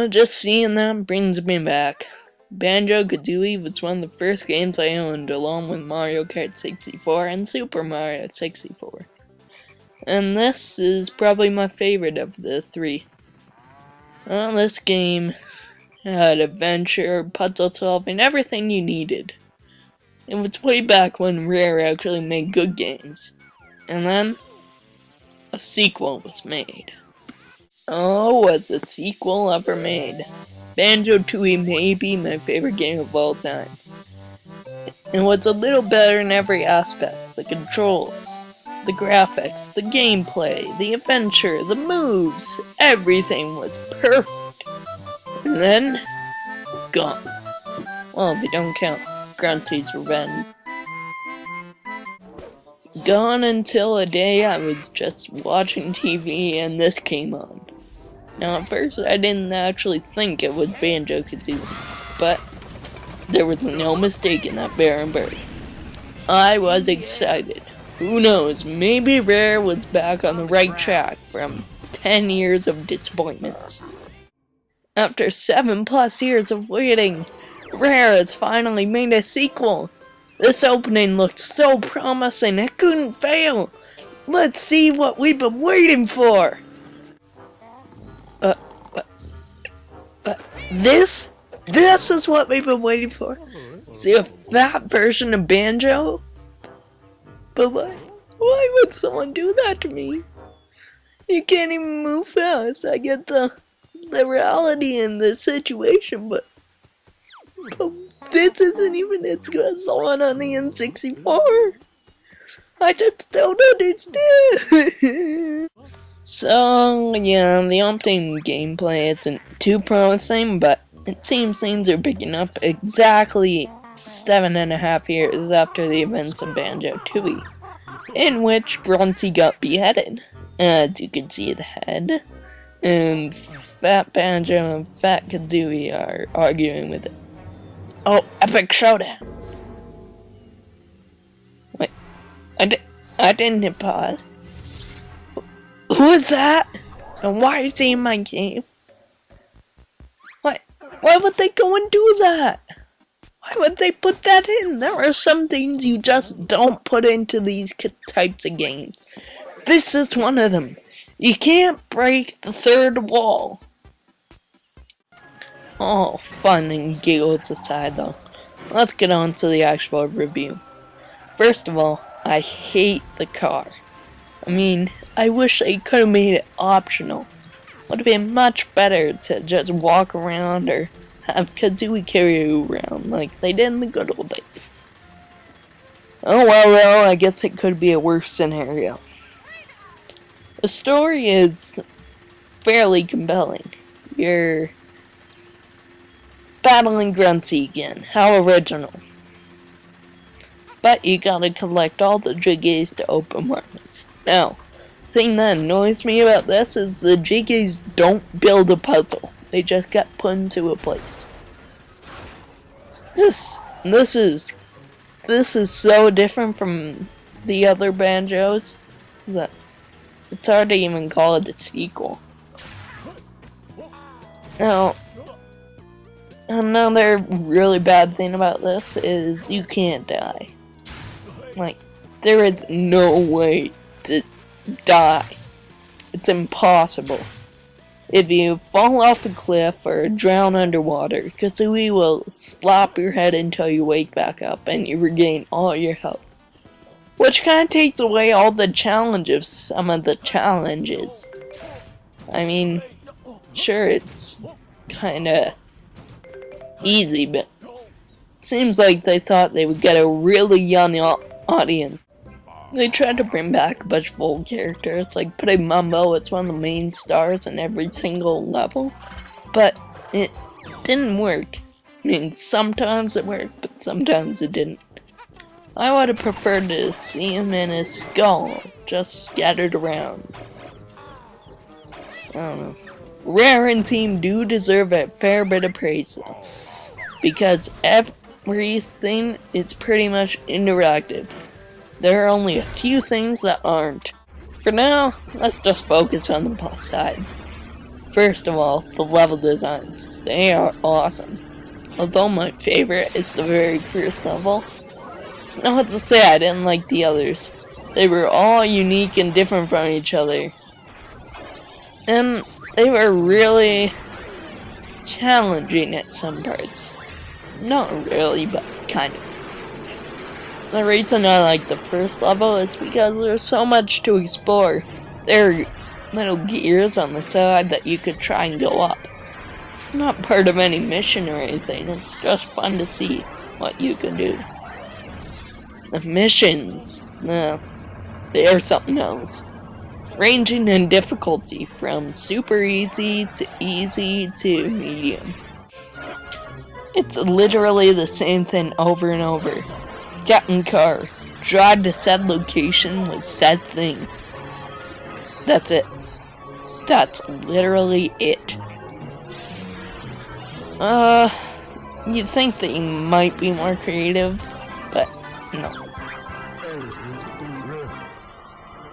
Just seeing them brings me back. Banjo Kazooie was one of the first games I owned, along with Mario Kart 64 and Super Mario 64. And this is probably my favorite of the three. This game had adventure, puzzle solving, everything you needed. It was way back when Rare actually made good games. And then, a sequel was made. Oh, was a sequel ever made? Banjo Kazooie may be my favorite game of all time. It was a little better in every aspect. The controls, the graphics, the gameplay, the adventure, the moves, everything was perfect. And then, gone. Well, if you don't count Grunty's Revenge. Gone until a day I was just watching TV and this came on. Now at first I didn't actually think it was Banjo Kazooie, but there was no mistake in that barren bird. I was excited. Who knows, maybe Rare was back on the right track from 10 years of disappointments. After 7+ years of waiting, Rare has finally made a sequel. This opening looked so promising, it couldn't fail. Let's see what we've been waiting for. This? This is what we've been waiting for? See a fat version of Banjo? But why would someone do that to me? You can't even move fast. I get the reality in the situation, but this isn't even as good as the one on the N64. I just don't understand. So, yeah, the opening gameplay isn't too promising, but it seems things are picking up exactly 7.5 years after the events of Banjo Kazooie, in which Grunty got beheaded. As you can see the head, and Fat Banjo and Fat Kazooie are arguing with it. Oh, epic showdown! Wait, I didn't hit pause. Who is that? And why is he in my game? Why would they go and do that? Why would they put that in? There are some things you just don't put into these types of games. This is one of them. You can't break the third wall. All fun and giggles aside though, let's get on to the actual review. First of all, I hate the car. I mean, I wish they could have made it optional. Would have been much better to just walk around or have Kazooie carry you around like they did in the good old days. Oh well though, I guess it could be a worse scenario. The story is fairly compelling. You're battling Grunty again. How original. But you gotta collect all the jiggies to open markets. Now, the thing that annoys me about this is the jiggies don't build a puzzle. They just get put into a place. This is so different from the other Banjos that it's hard to even call it a sequel. Now, another really bad thing about this is you can't die. Like, there is no way to die. It's impossible. If you fall off a cliff or drown underwater, Kazooie will slap your head until you wake back up and you regain all your health. Which kind of takes away all the challenges, some of the challenges. I mean, sure, it's kinda easy, but it seems like they thought they would get a really young audience. They tried to bring back a bunch of old characters, like putting Mumbo as one of the main stars in every single level, but it didn't work. I mean, sometimes it worked, but sometimes it didn't. I would have preferred to see him in his skull, just scattered around. I don't know. Rare and team do deserve a fair bit of praise though, because everything is pretty much interactive. There are only a few things that aren't. For now, let's just focus on the plus sides. First of all, the level designs. They are awesome. Although my favorite is the very first level, it's not to say I didn't like the others. They were all unique and different from each other. And they were really challenging at some parts. Not really, but kind of. The reason I like the first level is because there's so much to explore. There are little gears on the side that you could try and go up. It's not part of any mission or anything, it's just fun to see what you can do. The missions, no, they are something else. Ranging in difficulty from super easy to medium. It's literally the same thing over and over. Get in car, drive to said location with said thing. That's it. That's literally it. You'd think they might be more creative, but no.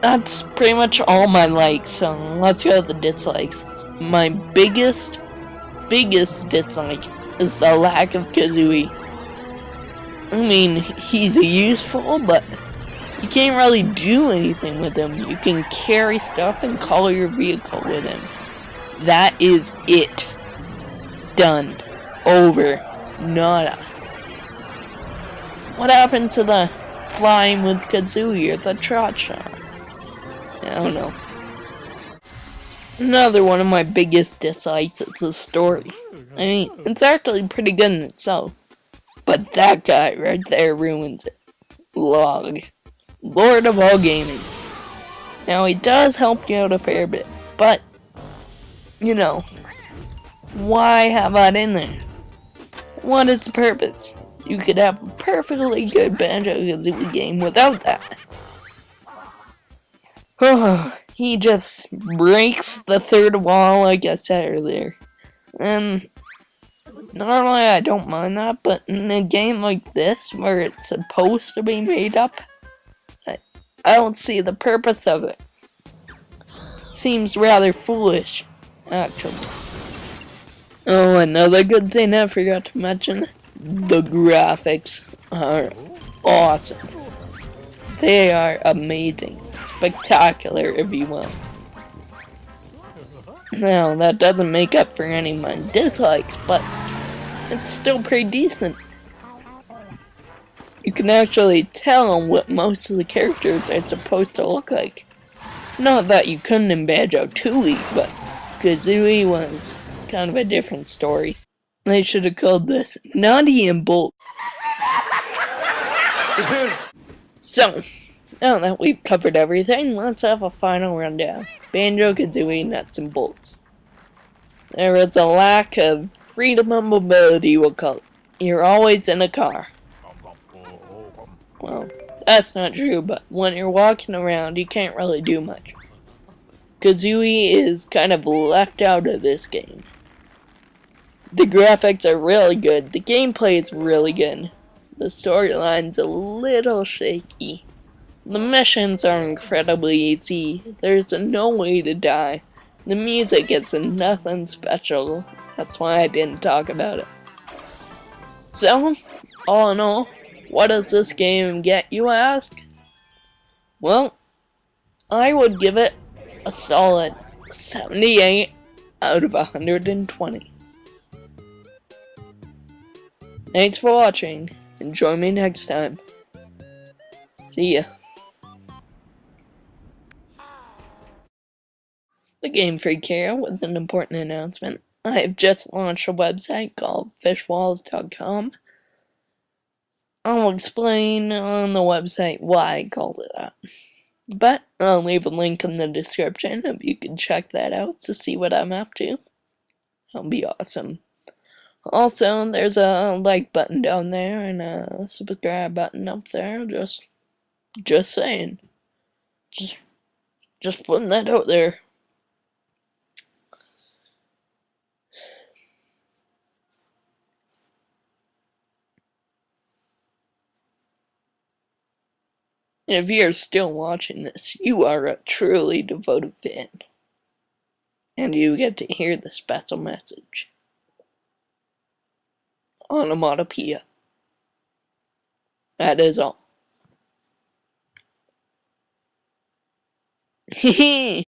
That's pretty much all my likes, so let's go to the dislikes. My biggest dislike is the lack of Kazooie. I mean, he's useful, but you can't really do anything with him. You can carry stuff and call your vehicle with him. That is it. Done. Over. Nada. What happened to the flying with Kazooie or the trot shot? I don't know. Another one of my biggest dislikes is the story. I mean, it's actually pretty good in itself. But that guy right there ruins it. Log. Lord of all gaming. Now he does help you out a fair bit, but, you know, why have that in there? What is the purpose? You could have a perfectly good Banjo Kazooie game without that. He just breaks the third wall like I said earlier. And normally I don't mind that, but in a game like this, where it's supposed to be made up, I don't see the purpose of it. Seems rather foolish, actually. Oh, another good thing I forgot to mention, the graphics are awesome. They are amazing. Spectacular, if you will. Now, that doesn't make up for any of my dislikes, but it's still pretty decent. You can actually tell what most of the characters are supposed to look like. Not that you couldn't in Banjo Kazooie, but Kazooie was kind of a different story. They should have called this Naughty and Bolt. So, now that we've covered everything, let's have a final rundown. Banjo Kazooie nuts and bolts. There is a lack of freedom of mobility, we'll call it. You're always in a car. Well, that's not true, but when you're walking around, you can't really do much. Kazooie is kind of left out of this game. The graphics are really good, the gameplay is really good. The storyline's a little shaky. The missions are incredibly easy, there's no way to die. The music is nothing special, that's why I didn't talk about it. So, all in all, what does this game get, you ask? Well, I would give it a solid 78 out of 120. Thanks for watching, and join me next time. See ya. The Game Freak here with an important announcement. I have just launched a website called fishwalls.com. I'll explain on the website why I called it that. But I'll leave a link in the description if you can check that out to see what I'm up to. That'll be awesome. Also, there's a like button down there and a subscribe button up there. Just saying. Just putting that out there. If you're still watching this, you are a truly devoted fan. and you get to hear the special message. Onomatopoeia. That is all. Hehe.